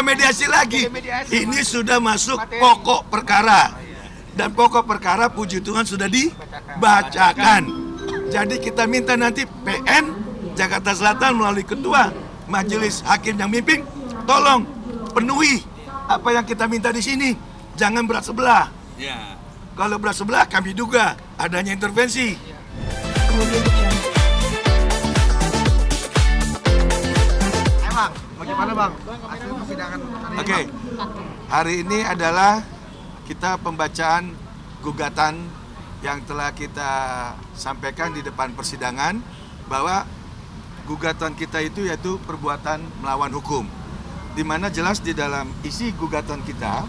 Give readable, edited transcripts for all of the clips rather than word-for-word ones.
mediasi lagi. Ini sudah masuk pokok perkara. Dan pokok perkara puji Tuhan sudah dibacakan. Jadi kita minta nanti PN Jakarta Selatan melalui Ketua Majelis Hakim yang mimpin, tolong penuhi apa yang kita minta di sini. Jangan berat sebelah. Ya. Kalau berat sebelah kami duga adanya intervensi. Bang, bagaimana Bang hasil persidangan hari ini? Oke, hari ini adalah kita pembacaan gugatan yang telah kita sampaikan di depan persidangan bahwa gugatan kita itu yaitu perbuatan melawan hukum. Di mana jelas di dalam isi gugatan kita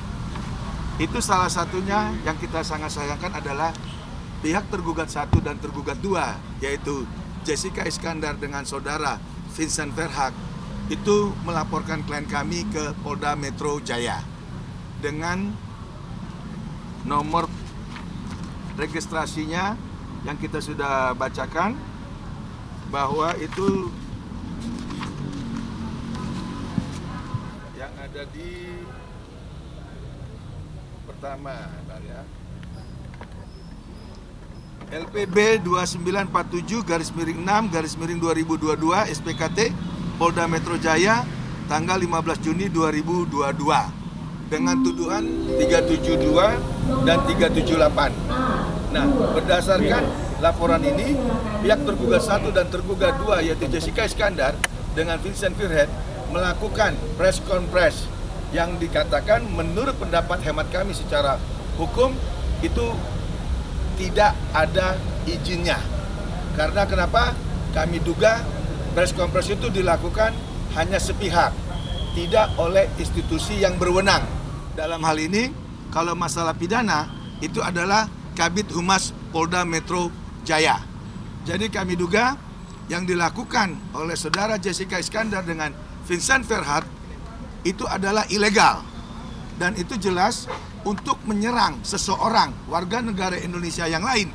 itu salah satunya yang kita sangat sayangkan adalah pihak tergugat 1 dan tergugat 2 yaitu Jessica Iskandar dengan saudara Vincent Verhaak itu melaporkan klien kami ke Polda Metro Jaya dengan nomor registrasinya yang kita sudah bacakan bahwa itu yang ada di pertama ya LPB 2947/6/2022 SPKT Polda Metro Jaya tanggal 15 Juni 2022 dengan tuduhan 372 dan 378. Nah, berdasarkan laporan ini, pihak tergugat 1 dan tergugat 2 yaitu Jessica Iskandar dengan Vincent Verhaak melakukan press conference yang dikatakan menurut pendapat hemat kami secara hukum itu tidak ada izinnya. Karena kenapa? Kami duga press conference itu dilakukan hanya sepihak, tidak oleh institusi yang berwenang. Dalam hal ini, kalau masalah pidana, itu adalah Kabid Humas Polda Metro Jaya. Jadi kami duga yang dilakukan oleh saudara Jessica Iskandar dengan Vincent Verhaak itu adalah ilegal. Dan itu jelas untuk menyerang seseorang warga negara Indonesia yang lain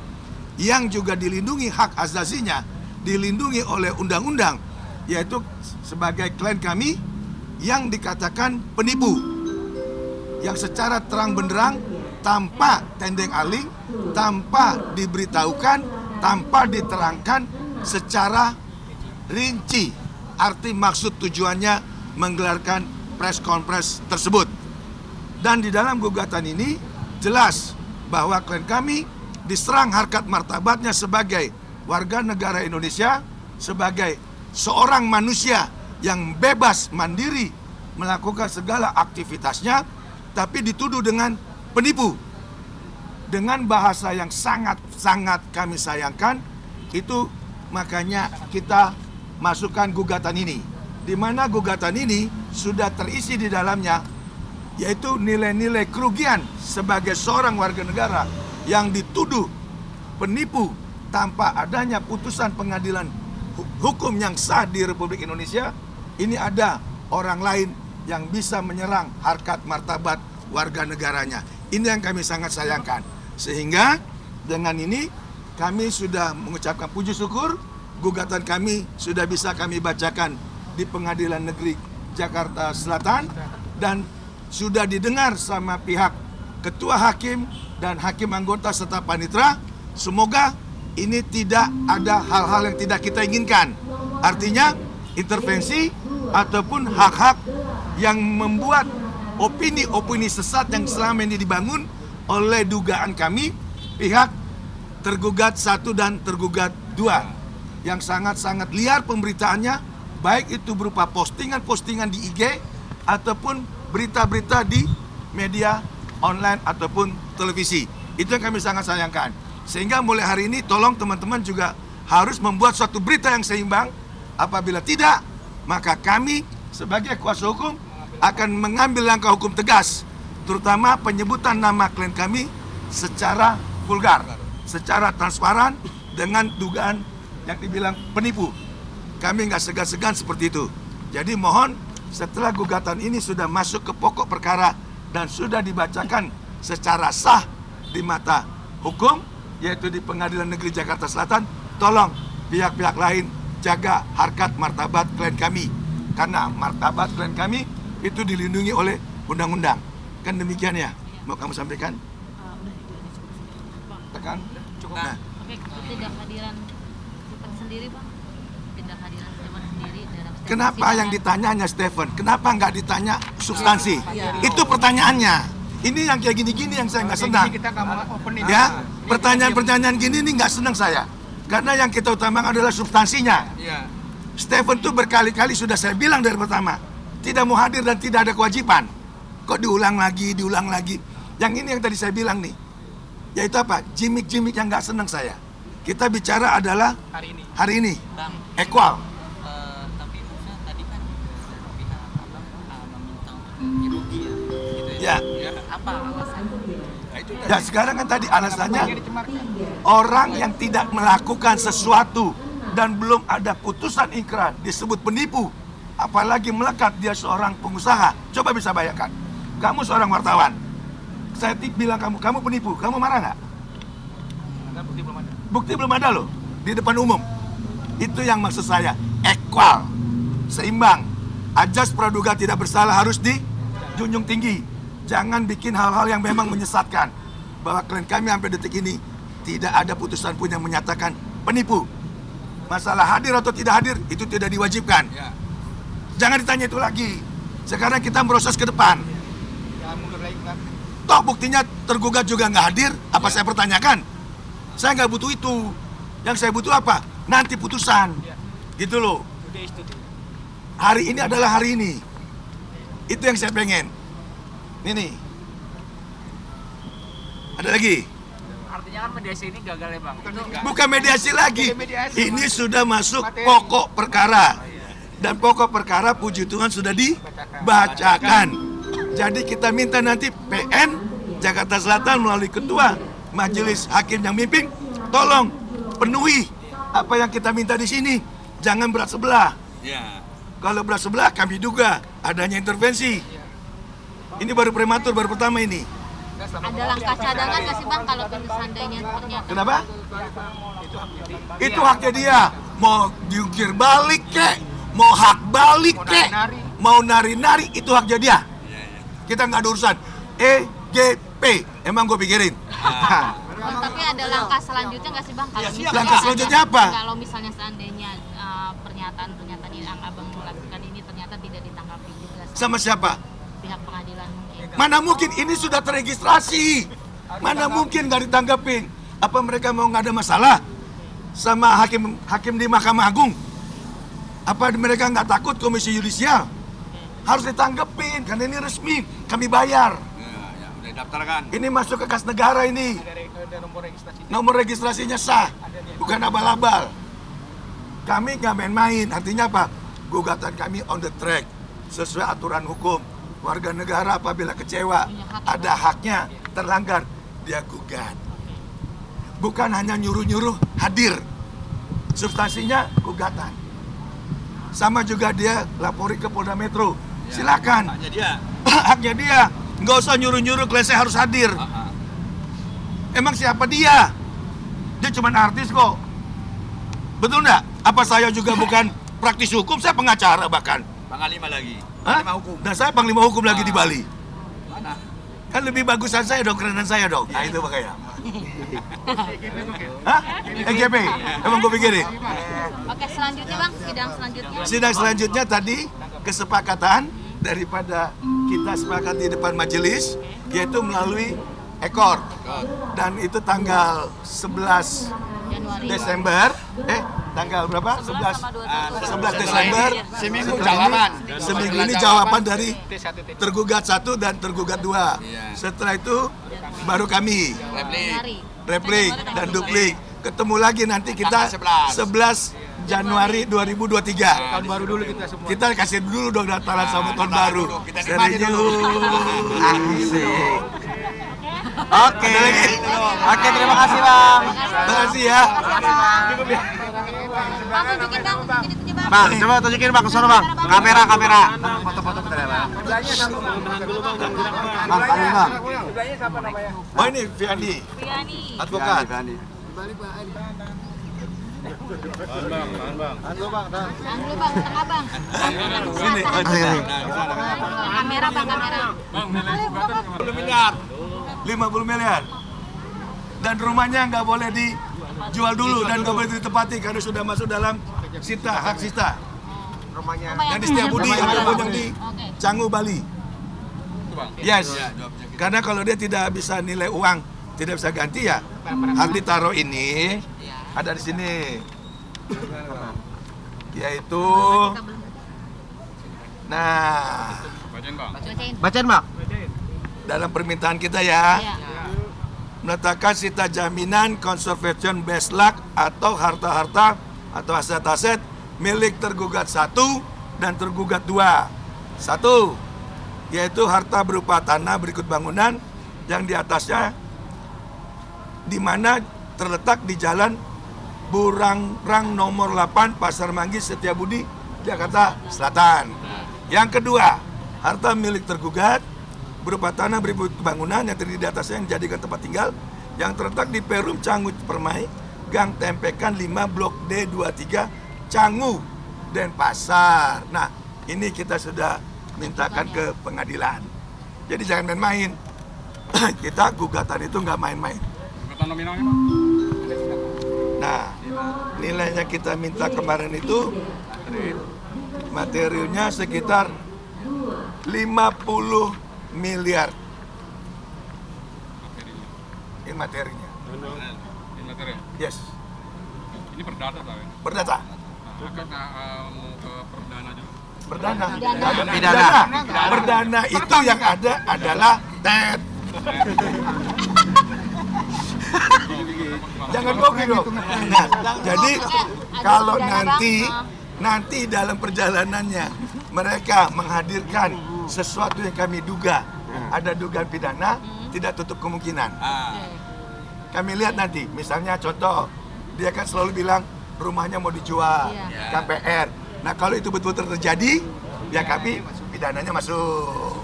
yang juga dilindungi hak asasinya, dilindungi oleh undang-undang, yaitu sebagai klien kami yang dikatakan penipu, yang secara terang benderang tanpa tendeng aling, tanpa diberitahukan, tanpa diterangkan secara rinci arti maksud tujuannya menggelarkan press conference tersebut. Dan di dalam gugatan ini jelas bahwa klien kami diserang harkat martabatnya sebagai warga negara Indonesia, sebagai seorang manusia yang bebas mandiri melakukan segala aktivitasnya, tapi dituduh dengan penipu. Dengan bahasa yang sangat-sangat kami sayangkan, itu makanya kita masukkan gugatan ini. Di mana gugatan ini sudah terisi di dalamnya, yaitu nilai-nilai kerugian sebagai seorang warga negara yang dituduh penipu tanpa adanya putusan pengadilan hukum yang sah di Republik Indonesia. Ini ada orang lain yang bisa menyerang harkat martabat warga negaranya. Ini yang kami sangat sayangkan. Sehingga dengan ini kami sudah mengucapkan puji syukur, gugatan kami sudah bisa kami bacakan di Pengadilan Negeri Jakarta Selatan dan sudah didengar sama pihak ketua hakim dan hakim anggota serta panitera. Semoga ini tidak ada hal-hal yang tidak kita inginkan. Artinya intervensi ataupun hak-hak yang membuat opini-opini sesat yang selama ini dibangun oleh dugaan kami pihak tergugat 1 dan tergugat 2 yang sangat-sangat liar pemberitaannya, baik itu berupa postingan-postingan di IG ataupun berita-berita di media online ataupun televisi. Itu yang kami sangat sayangkan. Sehingga mulai hari ini tolong teman-teman juga harus membuat suatu berita yang seimbang. Apabila tidak, maka kami sebagai kuasa hukum akan mengambil langkah hukum tegas, terutama penyebutan nama klien kami secara vulgar, secara transparan dengan dugaan yang dibilang penipu. Kami nggak segan-segan seperti itu. Jadi mohon setelah gugatan ini sudah masuk ke pokok perkara dan sudah dibacakan secara sah di mata hukum, yaitu di Pengadilan Negeri Jakarta Selatan, tolong pihak-pihak lain jaga harkat martabat klien kami. Karena martabat klien kami itu dilindungi oleh undang-undang. Kan demikian ya? Mau kamu sampaikan? Tekan. Cukup. Nah, Oke, ketidakhadiran Stephen sendiri Bang, ketidakhadiran Stephen sendiri dalam statement kenapa persidangan. yang ditanya hanya Stephen? Kenapa nggak ditanya substansi? Itu pertanyaannya. Ini yang kayak gini-gini yang saya nggak senang. Kita nggak mau open ini. Ya, pertanyaan-pertanyaan gini nih nggak senang saya. Karena yang kita utamakan adalah substansinya. Iya. Stephen tuh berkali-kali sudah saya bilang dari pertama, tidak mau hadir dan tidak ada kewajiban. Kok diulang lagi, diulang lagi. Yang ini yang tadi saya bilang nih, yaitu apa? Gimmick-gimmick yang nggak senang saya. Kita bicara adalah hari ini, Bang, equal. tapi maksudnya tadi kan pihak abang meminta untuk ganti rugi ya, gitu Ya. ya. Apa alasannya? Ya sekarang kan tadi alasannya orang yang tidak melakukan sesuatu dan belum ada putusan ingkrah disebut penipu, apalagi melekat dia seorang pengusaha. Coba bisa bayangkan, kamu seorang wartawan, saya bilang kamu penipu, kamu marah nggak? Bukti belum ada. Bukti belum ada loh, di depan umum. Itu yang maksud saya, equal, seimbang. Ajas praduga tidak bersalah harus dijunjung tinggi. Jangan bikin hal-hal yang memang menyesatkan. Bahwa klien kami sampai detik ini tidak ada putusan pun yang menyatakan penipu. Masalah hadir atau tidak hadir itu tidak diwajibkan. Jangan ditanya itu lagi. Sekarang kita proses ke depan. Ya mundur lagi kan. Toh buktinya tergugat juga nggak hadir, apa saya pertanyakan? Saya nggak butuh itu. Yang saya butuh apa? Nanti putusan. Gitu loh. Udah studi. Hari ini adalah hari ini. Itu yang saya pengen. Ini nih. Ada lagi? Artinya kan mediasi ini gagal ya Bang? Bukan mediasi lagi. Mediasi, Ini Mas. sudah masuk Materi. pokok perkara. Dan pokok perkara puji Tuhan sudah dibacakan. Jadi kita minta nanti PN Jakarta Selatan melalui ketua Majelis Hakim yang mimpin, tolong penuhi apa yang kita minta di sini. Jangan berat sebelah. Kalau berat sebelah kami duga adanya intervensi. Ini baru prematur, baru pertama ini. Ada langkah cadangan nggak sih Bang kalau seandainya ternyata Kenapa? Itu haknya dia. Mau diukir balik kek, mau hak balik kek, mau nari-nari, itu haknya dia. Kita nggak ada urusan. EGP, emang gue pikirin. Bang, tapi ada langkah selanjutnya nggak sih Bang kalau misalnya Langkah selanjutnya apa? Kalau misalnya seandainya pernyataan-pernyataan yang Abang lakukan ini ternyata tidak ditanggapi juga Sama siapa? pihak pengadilan mungkin. Mana mungkin ini sudah terregistrasi. Mana mungkin nggak ditanggapin? Apa mereka mau nggak ada masalah sama hakim di Mahkamah Agung? Apa mereka nggak takut komisi yudisial? Harus ditanggapin karena ini resmi. Kami bayar. Udah daftarkan. Ini masuk ke kas negara ini. Ada nomor registrasi. Nomor registrasinya sah, bukan abal-abal. Kami nggak main-main. Artinya apa? Gugatan kami on the track sesuai aturan hukum. Warga negara apabila kecewa, ada haknya terlanggar, dia gugat. Bukan hanya nyuruh-nyuruh hadir. Substansinya gugatan. Sama juga dia lapori ke Polda Metro. Silakan. Haknya dia. Haknya dia. Nggak usah nyuruh-nyuruh klien saya harus hadir. Emang siapa dia? Dia cuma artis kok. Betul nggak? Apa saya juga bukan praktisi hukum? Saya pengacara bahkan. Panglima lagi. Hah? Panglima hukum. Dan saya panglima hukum lagi di Bali. Mana? Kan lebih bagusan saya dong, kerenan saya dong. Nah itu makanya. Hah? EGP? Emang gue pikirin? Oke, selanjutnya Bang, sidang selanjutnya. Sidang selanjutnya tadi kesepakatan daripada kita sepakat di depan majelis, yaitu melalui ekor. Dan itu tanggal 11 Januari. Desember, tanggal berapa? 11 Desember. Seminggu Setelah jawaban. Seminggu ini jawaban dari T1. tergugat 1 dan tergugat 2. Iya. Setelah itu baru kami Januari. replik dan duplik. Ketemu lagi nanti kita Tanggal 11 Januari 2023. Tahun baru dulu kita semua. Kita kasih dulu dong daftaran sama tahun baru. dulu. Kita nikmati dulu. Asik. Oke. Ada lagi? Oke, terima kasih Bang. Terima kasih ya. Bang, tunjukin Bang, ini tunjuk Bang. Bang, coba tunjukin Bang ke sana Bang. Kamera. Foto-foto bentar ya Bang. Bang, panggil Bang. Oh ini Viandi, Viani. advokat. Tahan dulu bang, tahan. Tahan dulu bang, tengah bang. Sini. Nah, di sana. Kamera bang, kamera. 50 miliar. Dan rumahnya nggak boleh dijual dulu dan nggak boleh ditempati karena sudah masuk dalam hak sita. Rumahnya. Dan di Setiabudi ataupun yang di Oke. Canggu, Bali. Yes. Ya, jawabnya gitu. Karena kalau dia tidak bisa nilai uang, tidak bisa ganti ya, harus ditaruh ini ada di sini. Yaitu nah, Bacain. Bacain bang. dalam permintaan kita ya, Iya. menetapkan sita jaminan conservation based luck atau harta-harta atau aset-aset milik tergugat 1 dan tergugat 2. 1, yaitu harta berupa tanah berikut bangunan yang di atasnya di mana terletak di Jalan Burangrang nomor 8 Pasar Manggis Setiabudi, Jakarta Selatan. Yang kedua, harta milik tergugat berupa tanah berikut bangunan yang terdiri di atasnya yang dijadikan tempat tinggal yang terletak di Perum Canggu Permai, Gang Tempekan 5 Blok D23 Canggu Denpasar. Nah, ini kita sudah mintakan ke pengadilan. Jadi jangan main-main. Kita gugatan itu nggak main-main. Gugatan nominalnya, Pak? Nah, nilainya kita minta kemarin itu materialnya sekitar 50 miliar. Ini materinya. Ini materi. Yes, Ini perdata, Pak. Ya? berdata. Nah, kita mau ke perdana juga. Berdana. Pidana. Berdana itu yang ada adalah TET. Jangan bohong dong. Nah, jadi kalau nanti dalam perjalanannya mereka menghadirkan sesuatu yang kami duga ada dugaan pidana, tidak tutup kemungkinan. Kami lihat nanti, misalnya contoh, dia kan selalu bilang rumahnya mau dijual, Iya. KPR. Nah kalau itu betul-betul terjadi, ya kami pidananya masuk.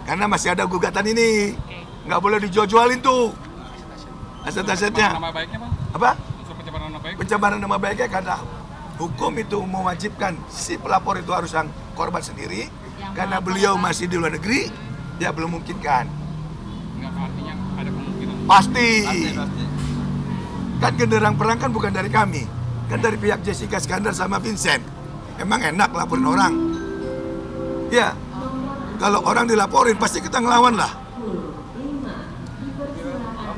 Karena masih ada gugatan ini, nggak boleh dijual-jualin tuh aset-asetnya. Nama baiknya, Pak? Apa? Unsur pencemaran nama baik. Pencemaran nama baiknya karena hukum itu mewajibkan si pelapor itu harus yang korban sendiri, karena beliau masih di luar negeri, dia belum memungkinkan. Enggak, artinya ada kemungkinan. Pasti. Kan genderang perang kan bukan dari kami, kan dari pihak Jessica Iskandar sama Vincent. Emang enak laporin orang? Ya, kalau orang dilaporin pasti kita ngelawan lah.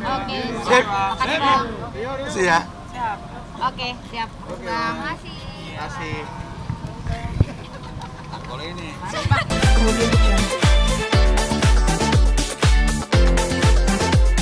Oke. Sip. Makasih bang. Kasih ya. Oke, siap. Bang, makasih. Kasih. Kalau ini Masuk bang.